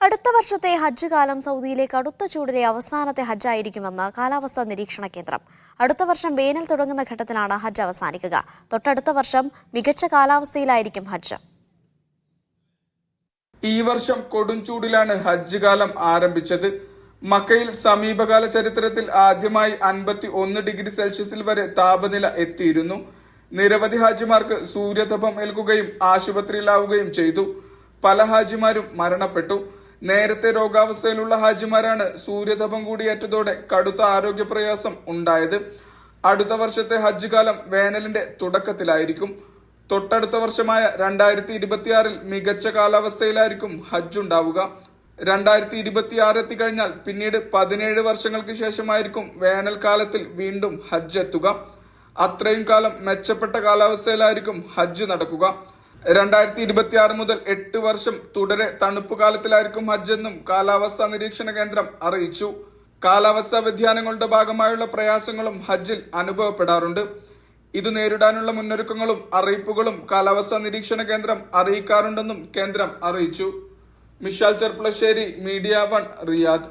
അടുത്ത വർഷത്തെ ഹജ്ജ് കാലം സൗദിയിലെ കടുത്ത ചൂടിലെ അവസാനത്തെ ഹജ്ജായിരിക്കുമെന്ന് കാലാവസ്ഥാ നിരീക്ഷണ കേന്ദ്രം. അടുത്ത വർഷം വേനൽ തുടങ്ങുന്ന ഘട്ടത്തിലാണ് ഹജ്ജ് അവസാനിക്കുക. തൊട്ടടുത്ത വർഷം മികച്ച കാലാവസ്ഥയിലായിരിക്കും ഹജ്ജ്. ഈ വർഷം കൊടും ചൂടിലാണ് ഹജ്ജ് കാലം ആരംഭിച്ചത്. മക്കയിൽ സമീപകാല ചരിത്രത്തിൽ ആദ്യമായി 51 ഡിഗ്രി സെൽഷ്യസിൽ വരെ താപനില എത്തിയിരുന്നു. നിരവധി ഹാജിമാർക്ക് സൂര്യതപം ഏൽക്കുകയും ആശുപത്രിയിലാവുകയും ചെയ്തു. പല ഹാജിമാരും മരണപ്പെട്ടു. നേരത്തെ രോഗാവസ്ഥയിലുള്ള ഹാജിമാരാണ് സൂര്യതപം കൂടിയേറ്റതോടെ കടുത്ത ആരോഗ്യ പ്രയാസം ഉണ്ടായത്. അടുത്ത വർഷത്തെ ഹജ്ജ് കാലം വേനലിന്റെ തുടക്കത്തിലായിരിക്കും. തൊട്ടടുത്ത വർഷമായ 2026 മികച്ച കാലാവസ്ഥയിലായിരിക്കും ഹജ്ജ് ഉണ്ടാവുക. 2026 എത്തിക്കഴിഞ്ഞാൽ പിന്നീട് 17 വർഷങ്ങൾക്ക് ശേഷമായിരിക്കും വേനൽക്കാലത്തിൽ വീണ്ടും ഹജ്ജ് എത്തുക. അത്രയും കാലം മെച്ചപ്പെട്ട കാലാവസ്ഥയിലായിരിക്കും ഹജ്ജ് നടക്കുക. 2026 മുതൽ 8 വർഷം തുടരെ തണുപ്പ് കാലത്തിലായിരിക്കും ഹജ്ജ് എന്നും കാലാവസ്ഥാ നിരീക്ഷണ കേന്ദ്രം അറിയിച്ചു. കാലാവസ്ഥാ വ്യതിയാനങ്ങളുടെ ഭാഗമായുള്ള പ്രയാസങ്ങളും ഹജ്ജിൽ അനുഭവപ്പെടാറുണ്ട്. ഇത് നേരിടാനുള്ള മുന്നൊരുക്കങ്ങളും അറിയിപ്പുകളും കാലാവസ്ഥാ നിരീക്ഷണ കേന്ദ്രം അറിയിക്കാറുണ്ടെന്നും കേന്ദ്രം അറിയിച്ചു. Mishal Cherpulassery, media 1, Riyadh.